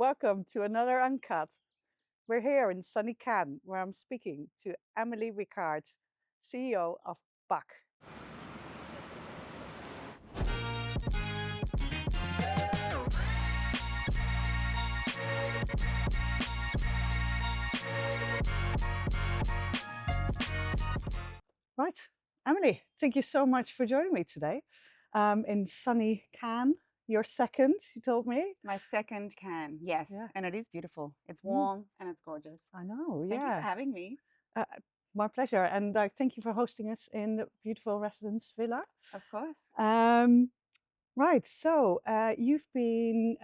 Welcome to another Uncut. We're here in sunny Cannes, where I'm speaking to Emily Rickard, CEO of Buck. Right, Emily, thank you so much for joining me today in sunny Cannes. Your second, you told me. My second can, yes, Yeah. and it is beautiful. It's Mm, warm and it's gorgeous. I know, Thank you for yeah. having me. Uh, my pleasure. And thank you for hosting us in the beautiful residence villa. Of course. Um, Right. So you've been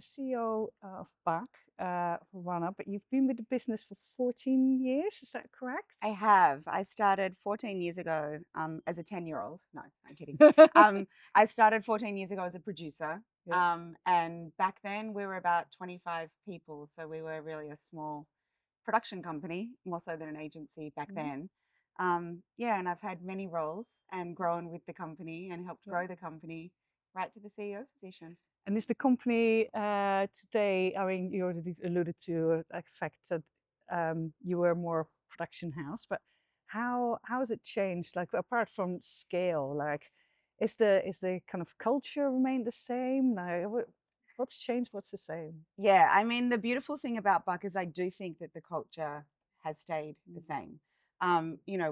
CEO of Buck for one up, but you've been with the business for 14 years. Is that correct? I have. I started 14 years ago as a 10-year-old. No, I'm kidding. I started 14 years ago as a producer. Yeah. And back then we were about 25 people. So we were really a small production company, more so than an agency back Mhm. then. Yeah, and I've had many roles and grown with the company and helped Yeah. grow the company right to the CEO position. And is the company today? I mean, you already alluded to the fact that you were more production house, but how has it changed? Like apart from scale, like is the kind of culture remained the same? Like, what's changed? What's the same? Yeah, I mean, the beautiful thing about Buck is I do think that the culture has stayed the Mm. same.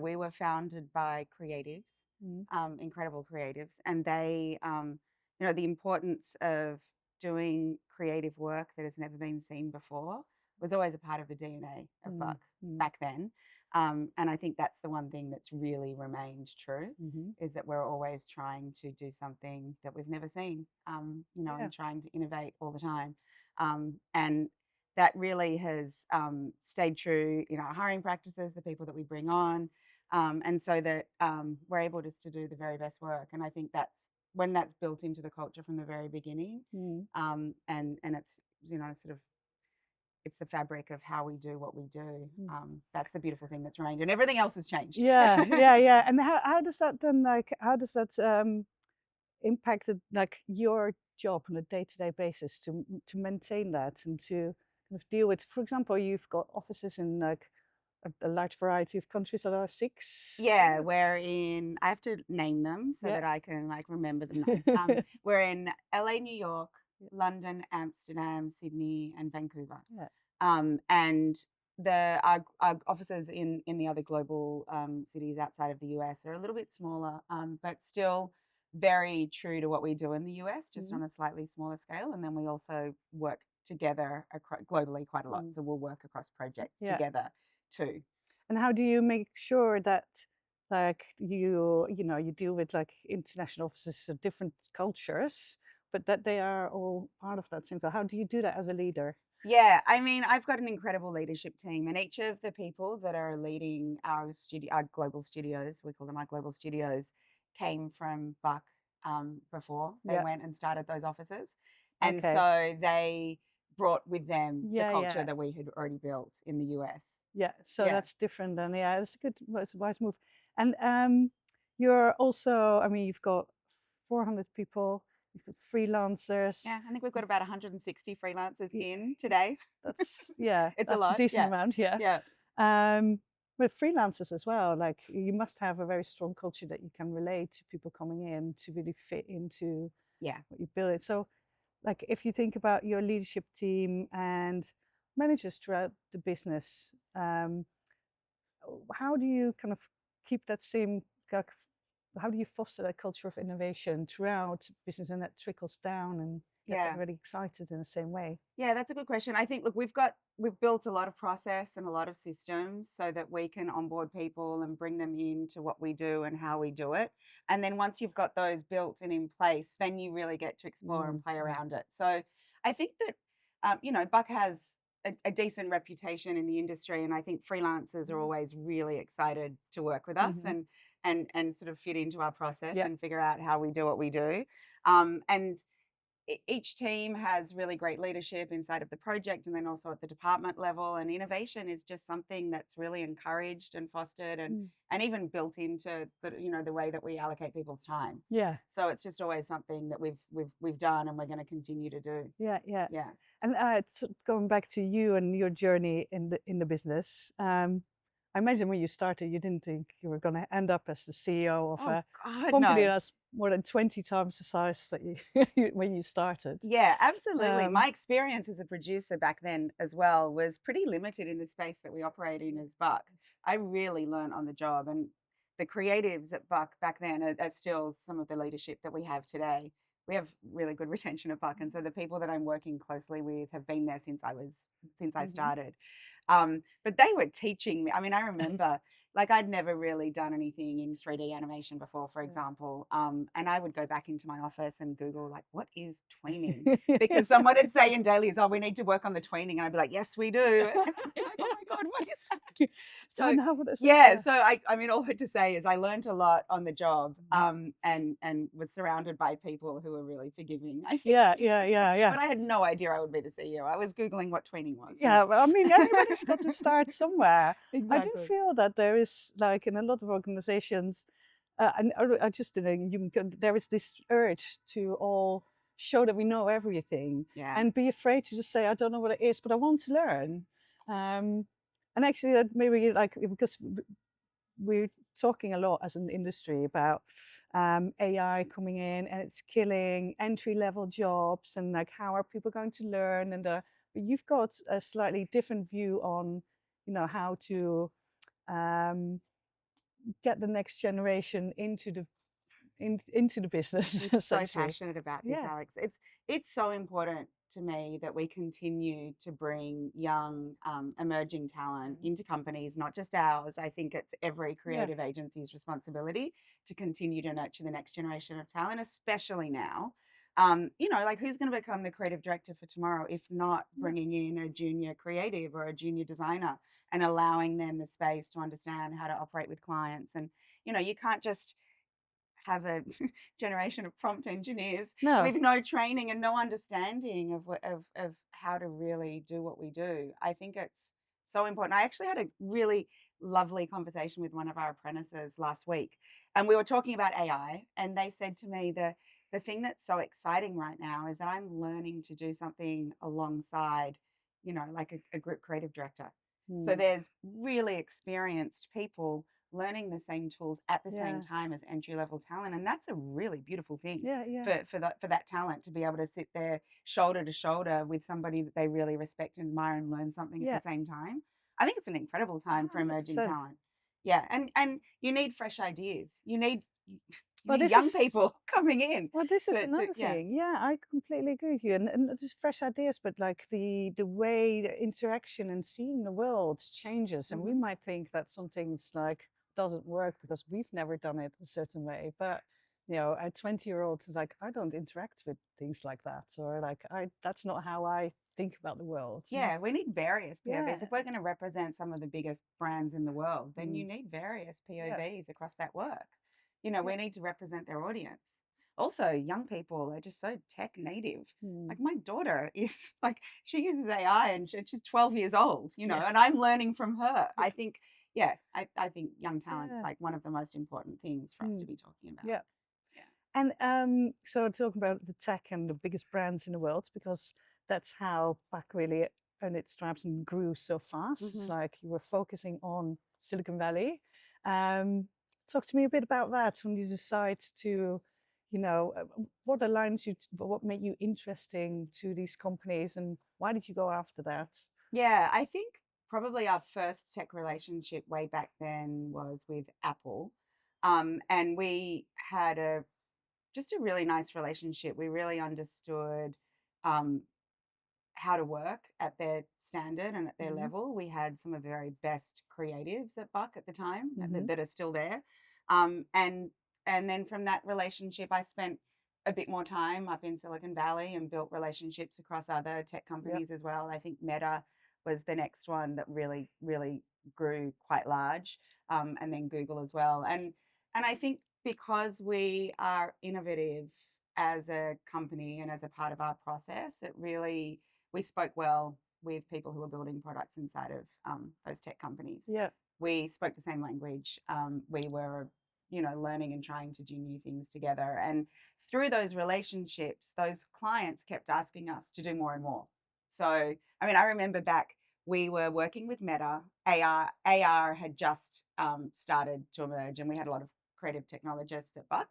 We were founded by creatives, Mm. incredible creatives, and the importance of doing creative work that has never been seen before was always a part of the DNA of Mm. Buck Mm. back then. And I think that's the one thing that's really remained true Mhm. is that we're always trying to do something that we've never seen, Yeah. and trying to innovate all the time. And that really has stayed true in our hiring practices, the people that we bring on, and so that we're able just to do the very best work. And I think that's when that's built into the culture from the very beginning, Mm. and it's sort of it's the fabric of how we do what we do. Mm. That's the beautiful thing that's remained, and everything else has changed. Yeah, yeah, yeah. And how does that then like how does that impact like your job on a day-to-day basis to maintain that and to kind of deal with, for example, you've got offices in like a large variety of countries that are six. Yeah, I have to name them so Yeah. that I can like remember them. No. We're in LA, New York, Yeah. London, Amsterdam, Sydney, and Vancouver. Yeah. And our offices in the other global cities outside of the US are a little bit smaller, but still very true to what we do in the US, just Mhm. on a slightly smaller scale. And then we also work together globally quite a lot. Mm. So we'll work across projects Yeah. together too. And how do you make sure that like you deal with like international offices of different cultures, but that they are all part of that same how do you do that as a leader? Yeah, I mean, I've got an incredible leadership team, and each of the people that are leading our global studios, we call them our global studios, came from Buck before they Yeah. went and started those offices, and Okay. so they brought with them the Yeah, culture yeah. that we had already built in the US. Yeah, so Yeah, that's different then. Yeah, it's a good, it's a wise move. And you're also, I mean, you've got 400 people, you've got freelancers. yeah. I think we've got about 160 freelancers y- in today. yeah, It's a that's a lot. decent Yeah, amount. Yeah. yeah. Um, with freelancers as well, like you must have a very strong culture that you can relate to people coming in to really fit into Yeah. what you build. So, like, if you think about your leadership team and managers throughout the business, how do you kind of keep that same how do you foster that culture of innovation throughout business and that trickles down and gets Yeah. everybody excited in the same way? Yeah, that's a good question. I think, look, we've built a lot of process and a lot of systems so that we can onboard people and bring them into what we do and how we do it. And then once you've got those built and in place, then you really get to explore and Mm, play mm, around it. So I think that, Buck has a decent reputation in the industry, and I think freelancers are mm, always really excited to work with us mhm. and sort of fit into our process Yeah, and figure out how we do what we do. And each team has really great leadership inside of the project and then also at the department level, and innovation is just something that's really encouraged and fostered mm, and even built into the way that we allocate people's time. yeah, So it's just always something that we've done and we're going to continue to do. yeah, yeah. Yeah. And going back to you and your journey in the business, I imagine when you started, you didn't think you were going to end up as the CEO of Oh a God, company no. that's more than 20 times the size that you when you started. Yeah, absolutely. Um, My experience as a producer back then as well was pretty limited in the space that we operate in as Buck. I really learned on the job, and the creatives at Buck back then are still some of the leadership that we have today. We have really good retention at Buck, and so the people that I'm working closely with have been there since I mhm. started. But they were teaching me. I mean, I remember like I'd never really done anything in 3D animation before, for Yeah. example. And I would go back into my office and Google like, what is tweening? Because someone would say in dailies, oh, we need to work on the tweening. And I'd be like, yes, we do. And I'd be like, oh my God, what is that? Don't So know what is it? yeah, Yeah. so I mean, all I had to say is I learned a lot on the job, Mhm. and was surrounded by people who were really forgiving, I think. Yeah, yeah, yeah, yeah. But I had no idea I would be the CEO. I was Googling what tweening was, Yeah, well, I mean, everybody's got to start somewhere. I do Exactly. feel that there is, like, in a lot of organizations, and I just did a human, there is this urge to all show that we know everything Yeah. and be afraid to just say, I don't know what it is, but I want to learn. Um, and actually, that maybe like, because we're talking a lot as an industry about AI coming in and it's killing entry level jobs and like how are people going to learn but you've got a slightly different view on how to um, get the next generation into the business I'm so essentially. passionate about this, Yeah, Alex. It's so important to me that we continue to bring young, emerging talent into companies, not just ours. I think it's every yeah, creative agency's responsibility to continue to nurture the next generation of talent, especially now. Like who's going to become the creative director for tomorrow if not yeah, bringing in a junior creative or a junior designer and allowing them the space to understand how to operate with clients? And you can't just have a generation of prompt engineers no, with no training and no understanding of how to really do what we do. I think it's so important. I actually had a really lovely conversation with one of our apprentices last week, and we were talking about AI, and they said to me the thing that's so exciting right now is that I'm learning to do something alongside, like a group creative director. So mm, there's really experienced people learning the same tools at the same yeah, time as entry level talent, and that's a really beautiful thing yeah, yeah, for that talent to be able to sit there shoulder to shoulder with somebody that they really respect and admire and learn something at the yeah, same time. I think it's an incredible time for emerging 100%. talent. Yeah, and you need fresh ideas. You Well, need this young is people coming in Well, this is to another yeah. thing. Yeah, I completely agree with you. And not just fresh ideas, but like the way the interaction and seeing the world changes. And we Hmm. might think that something's like doesn't work because we've never done it a certain way. But a 20-year-old is like, I don't interact with things like that, or like I that's not how I think about the world. Yeah, we need various Yeah. POVs. If we're going to represent some of the biggest brands in the world, then Mm, you need various yeah. POVs across that work. Yeah. We need to represent their audience. Also, young people are just so tech native. Mm, Like my daughter is like, she uses AI and she's 12 years old, yeah. and I'm learning from her. Yeah. I think, yeah, I think young talent's Yeah. like one of the most important things for us to Mm, be talking about. yeah. Yeah. And so talking about the tech and the biggest brands in the world, because that's how Pac really earned its stripes and grew so fast. It's Hmm. like you were focusing on Silicon Valley. Um, Talk to me a bit about that when you decide to, what aligns you, what made you interesting to these companies, and why did you go after that? Yeah, I think probably our first tech relationship way back then was with Apple. And we had just a really nice relationship. We really understood um, how to work at their standard and at their Hmm. level. We had some of the very best creatives at Buck at the time Hmm. that are still there. And then from that relationship, I spent a bit more time up in Silicon Valley and built relationships across other tech Yep. companies as well. I think Meta was the next one that really, really grew quite large, and then Google as well. And I think because we are innovative as a company and as a part of our process, it really we spoke well with people who were building products inside of those tech companies. Yeah. We spoke the same language. We were, learning and trying to do new things together. And through those relationships, those clients kept asking us to do more and more. So, I mean, I remember back, we were working with Meta. AR had just started to emerge, and we had a lot of creative technologists at Buck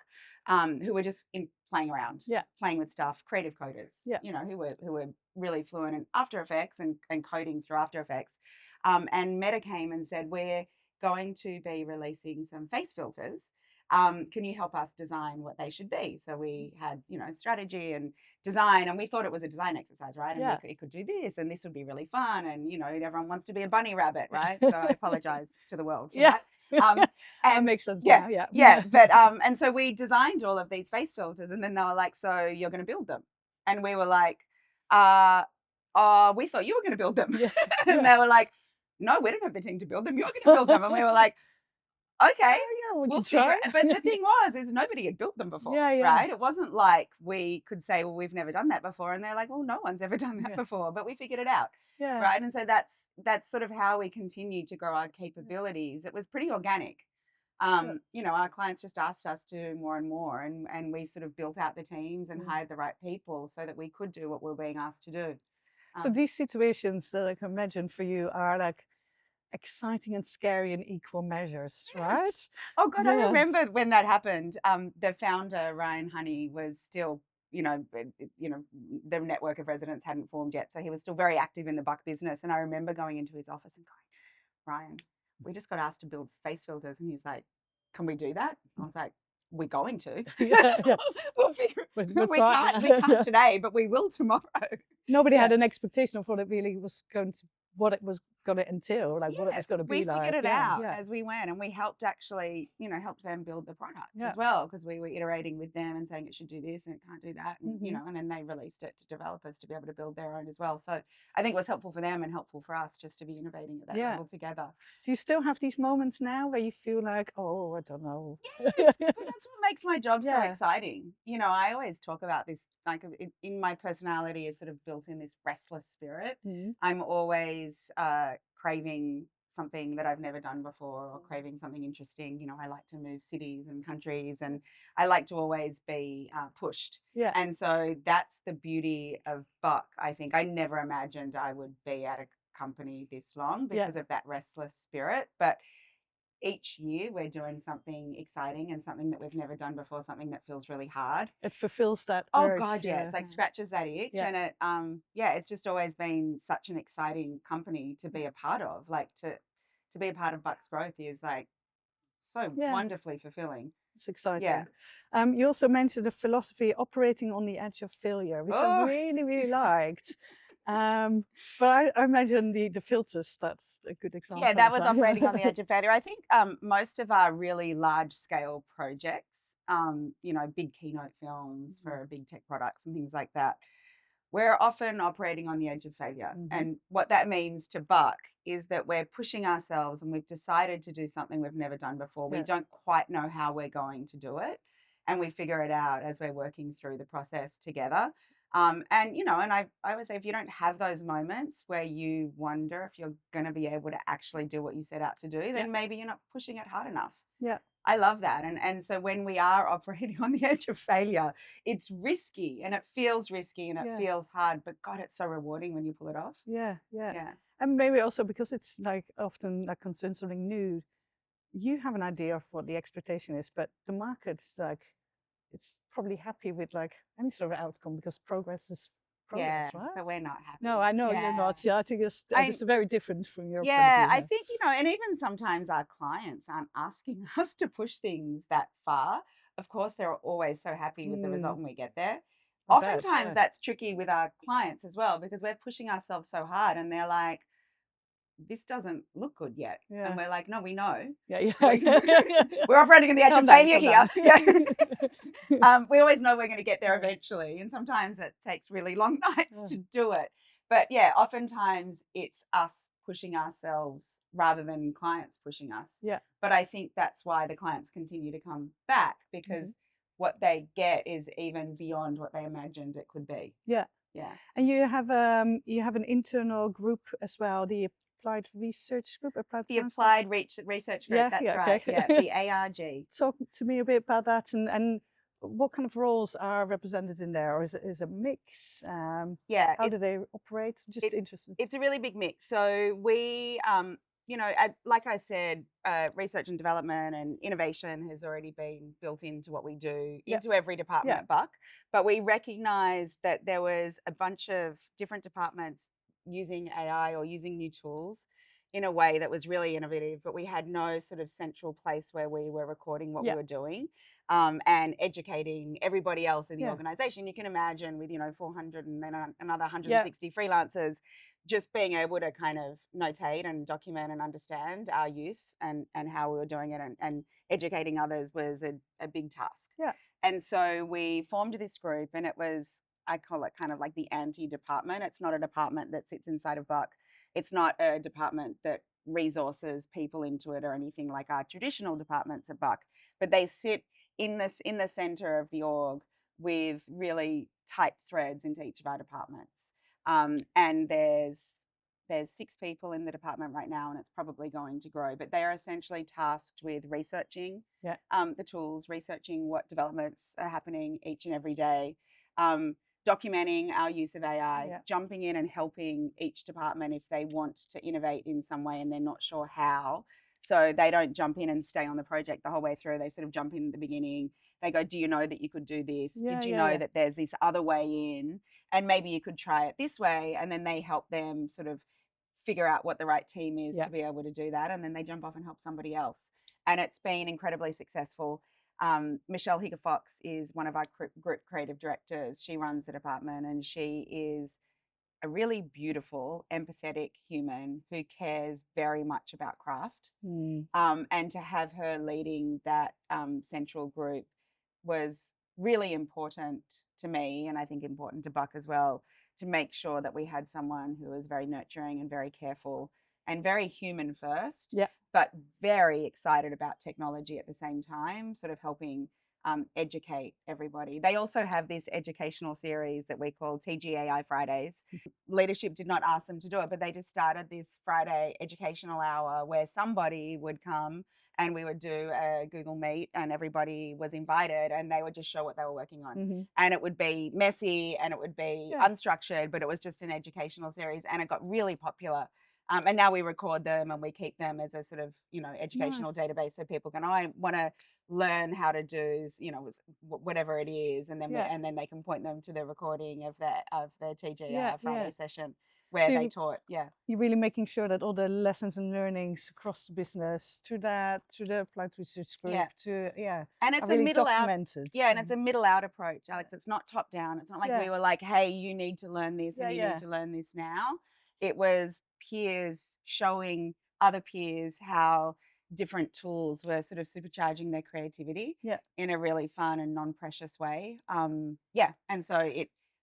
who were just playing around, Yeah. playing with stuff, creative coders, Yeah. you know, who were really fluent in After Effects and coding through After Effects. And Meta came and said, we're going to be releasing some face filters. Can you help us design what they should be? So we had, you know, strategy and design, and we thought it was a design exercise, right? And Yeah. it could do this, and this would be really fun, and you know, everyone wants to be a bunny rabbit, right? So I apologize to the world for Yeah. that. That And makes sense yeah, now. Yeah. but and so we designed all of these face filters, and then they were like, "So you're going to build them?" And we were like, we thought you were going to build them." Yeah. And they were like, "No, we don't have the team to build them. You're going to build them." And we were like, okay, We we'll can figure try. it. But the thing is nobody had built them before, Yeah. right? It wasn't like we could say, well, we've never done that before. And they're like, well, no one's ever done that before, but we figured it out, Yeah. right? And so that's sort of how we continued to grow our capabilities. It was pretty organic. You know, our clients just asked us to do more and more, and we sort of built out the teams and hired the right people so that we could do what we're being asked to do. So these situations that I can imagine for you are like exciting and scary in equal measures, right? Yes. Oh God, I Yeah. remember when that happened. The founder, Ryan Honey, was still, you know, the network of residents hadn't formed yet, so he was still very active in the Buck business. And I remember going into his office and going, Ryan, we just got asked to build face filters, and he's like, "Can we do that?" I was like, "We're going to. Yeah. We'll figure. We'll We try. can't. We can't today, but we will tomorrow." Nobody had an expectation of what it really was going to, what it was going to entail, like what it was going to we be like. figured it out Yeah. as we went, and we helped actually, you know, help them build the product Yeah. as well, because we were iterating with them and saying it should do this and it can't do that, and you know, and then they released it to developers to be able to build their own as well. So I think it was helpful for them and helpful for us just to be innovating at that level together. Do you still have these moments now where you feel like, oh, I don't know? Yes, but that's what makes my job so Yeah. exciting. You know, I always talk about this, like in my personality is sort of built in this restless spirit. I'm always craving something that I've never done before, or craving something interesting. You know, I like to move cities and countries, and I like to always be pushed. Yeah. And so that's the beauty of Buck. I think I never imagined I would be at a company this long because of that restless spirit. But each year we're doing something exciting and something that we've never done before, something that feels really hard. It fulfills that Oh urge. God, yeah. It's like scratches that itch. Yeah. And it it's just always been such an exciting company to be a part of. Like to be a part of Buck's growth is like so wonderfully fulfilling. It's exciting. Yeah. You also mentioned the philosophy operating on the edge of failure, which I really, really liked. But I imagine the filters, that's a good example. Yeah, that was operating on the edge of failure. I think most of our really large scale projects, you know, big keynote films for big tech products and things like that, we're often operating on the edge of failure. And what that means to Buck is that we're pushing ourselves, and we've decided to do something we've never done before. We don't quite know how we're going to do it, and we figure it out as we're working through the process together. And you know, and I would say, if you don't have those moments where you wonder if you're going to be able to actually do what you set out to do, then maybe you're not pushing it hard enough. Yeah. I love that. And so when we are operating on the edge of failure, it's risky, and it feels risky, and it feels hard, but God, it's so rewarding when you pull it off. Yeah. And maybe also because it's like often like concern something new, you have an idea of what the expectation is, but the market's like, it's probably happy with like any sort of outcome, because progress is progress, right? But we're not happy. No, I know you're not. Yeah, I think it's very different from your point of Yeah, view. I think, you know, and even sometimes our clients aren't asking us to push things that far. Of course, they're always so happy with the result when we get there. Oftentimes that's tricky with our clients as well, because we're pushing ourselves so hard, and they're like, this doesn't look good yet. And we're like, no, we know. Yeah. We're operating on the edge of failure here. We always know we're going to get there eventually. And sometimes it takes really long nights to do it. But yeah, oftentimes it's us pushing ourselves rather than clients pushing us. Yeah. But I think that's why the clients continue to come back, because what they get is even beyond what they imagined it could be. Yeah. And you have an internal group as well, the Applied Research Group. Applied Research Group. That's right. Yeah, the ARG. Talk to me a bit about that, and what kind of roles are represented in there, or is it a mix? Yeah, How do they operate? Just it interested. it's a really big mix. So we, like I said, research and development and innovation has already been built into what we do, Yeah, into every department yeah, at Buck. But we recognized that there was a bunch of different departments using AI or using new tools in a way that was really innovative, but we had no sort of central place where we were recording what we yeah, were doing. And educating everybody else in the yeah, organization. You can imagine with 400 and then another yeah, 160 freelancers, just being able to kind of notate and document and understand our use and how we were doing it, and educating others was a big task. yeah, And so we formed this group, and it was, I call it kind of like the anti-department. It's not a department that sits inside of Buck. It's not a department that resources people into it or anything like our traditional departments at Buck, but they sit in the center of the org with really tight threads into each of our departments. And there's 6 people in the department right now, and it's probably going to grow. But they are essentially tasked with researching yeah, the tools, researching what developments are happening each and every day, documenting our use of AI, yeah, jumping in and helping each department if they want to innovate in some way and they're not sure how. So they don't jump in and stay on the project the whole way through. They sort of jump in at the beginning. They go, do you know that you could do this? yeah, Did you yeah, know yeah, that there's this other way in? And maybe you could try it this way. And then they help them sort of figure out what the right team is yeah. to be able to do that. And then they jump off and help somebody else. And it's been incredibly successful. Michelle Higger Fox is one of our group creative directors. She runs the department, and she is a really beautiful, empathetic human who cares very much about craft. Mm. And to have her leading that central group was really important to me, and I think important to Buck as well, to make sure that we had someone who was very nurturing and very careful and very human first, Yeah. but very excited about technology at the same time, sort of helping educate everybody. They also have this educational series that we call TGAI Fridays. Leadership did not ask them to do it, but they just started this Friday educational hour where somebody would come and we would do a Google Meet, and everybody was invited, and they would just show what they were working on. Mm-hmm. And it would be messy and it would be Yeah. unstructured, but it was just an educational series, and it got really popular. And now we record them and we keep them as a sort of, educational Nice. database, so people can, I want to learn how to do, whatever it is, and then Yeah. and then they can point them to the recording of the Yeah. TGI Yeah. Friday session where So they taught. Yeah. you're really making sure that all the lessons and learnings across the business, through the applied research group, Yeah. And are it's a really middle out. documented. Yeah, and it's a middle out approach, Alex. It's not top down. It's not like Yeah. we were like, hey, you need to learn this Yeah. and you Yeah. need to learn this now. It was peers showing other peers how different tools were sort of supercharging their creativity Yeah. in a really fun and non-precious way. Yeah. And so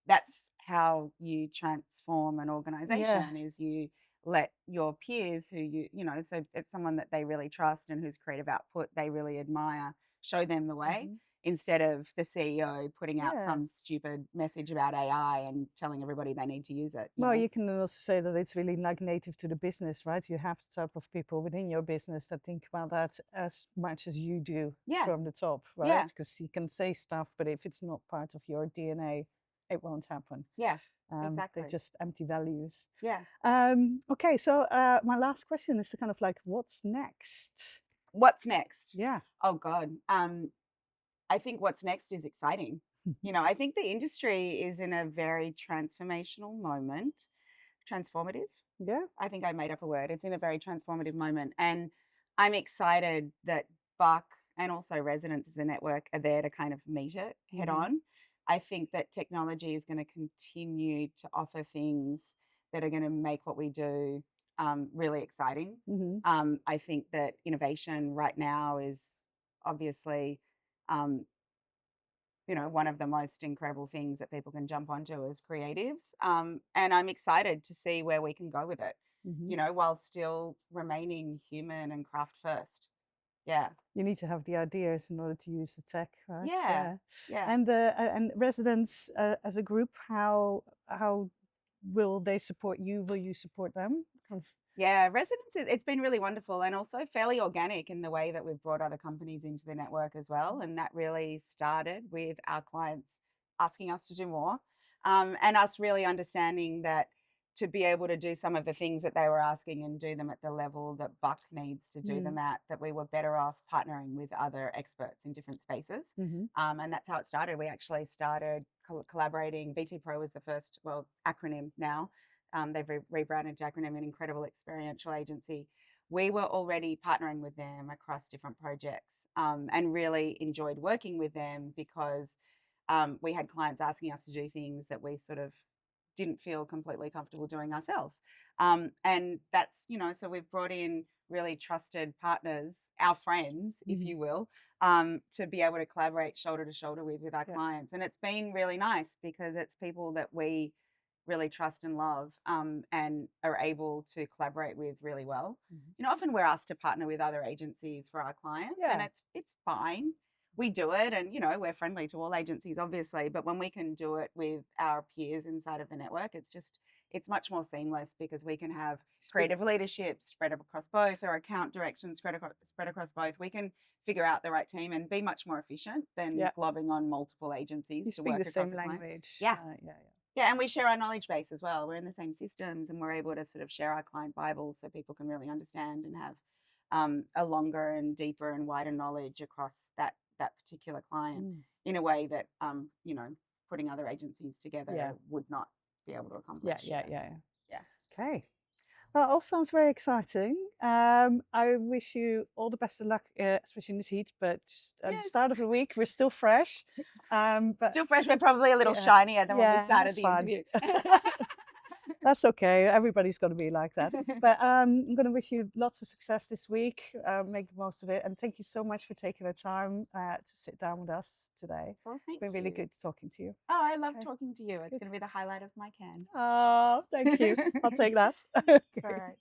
that's how you transform an Yeah. organization, is you let your peers who so if someone that they really trust and whose creative output they really admire, show them the way, Mm-hmm. instead of the CEO putting out Yeah. some stupid message about AI and telling everybody they need to use it, Well, you can also say that it's really like native to the business, right? You have the type of people within your business that think about that as much as you do Yeah. from the top, right? Yeah. Because you can say stuff, but if it's not part of your DNA, it won't happen. Yeah. They're Exactly. just empty values. Yeah. Okay, so my last question is kind of like, what's next? What's next? Yeah. Oh God. I think what's next is exciting. I think the industry is in a very transformational moment. Transformative. Yeah. I think I made up a word. It's in a very transformative moment. And I'm excited that Buck and also Residents as a network are there to kind of meet it head on. I think that technology is going to continue to offer things that are going to make what we do really exciting. I think that innovation right now is obviously one of the most incredible things that people can jump onto as creatives. And I'm excited to see where we can go with it, while still remaining human and craft first. Yeah. You need to have the ideas in order to use the tech, right? Yeah. Yeah. And residents as a group, how will they support you? Will you support them? Yeah, resonance, it's been really wonderful and also fairly organic in the way that we've brought other companies into the network as well. And that really started with our clients asking us to do more, and us really understanding that to be able to do some of the things that they were asking and do them at the level that Buck needs to do them Mm. at, that we were better off partnering with other experts in different spaces. Hmm. And that's how it started. We actually started collaborating. BT Pro was the first, well, acronym now. They've rebranded to acronym, an incredible experiential agency. We were already partnering with them across different projects, and really enjoyed working with them because we had clients asking us to do things that we sort of didn't feel completely comfortable doing ourselves. And that's, so we've brought in really trusted partners, our friends, if Hmm. you will, to be able to collaborate shoulder to shoulder with our Yeah. clients. And it's been really nice because it's people that we really trust and love, and are able to collaborate with really well. Mhm. Often we're asked to partner with other agencies for our clients, and Yeah. it's fine. We do it, and we're friendly to all agencies, obviously. But when we can do it with our peers inside of the network, it's much more seamless because we can have Speak. creative leadership spread across both, or account direction spread across both. We can figure out the right team and be much more efficient than Yeah. globbing on multiple You agencies to speak work the same across a client. language. Yeah, Yeah. yeah, and we share our knowledge base as well. We're in the same systems, and we're able to sort of share our client Bible so people can really understand and have a longer and deeper and wider knowledge across that particular client Mm. in a way that putting other agencies Yeah. together would not be able to Yeah. accomplish. Yeah. Yeah, Yeah. yeah. Okay. Well, it all sounds very exciting. I wish you all the best of luck, especially in this heat. But just at the Yes. start of the week, we're still fresh. But Still fresh. We're probably a little yeah, shinier than when we yeah, started that's the fine. interview. That's okay. Everybody's going to be like that. But I'm going to wish you lots of success this week. Make the most of it. And thank you so much for taking the time to sit down with us today. Well, It's thank been really you. good talking to you. Oh, I love Okay, talking to you. It's good. going to be the highlight of my can. Oh, thank you. I'll take that. All Okay. right.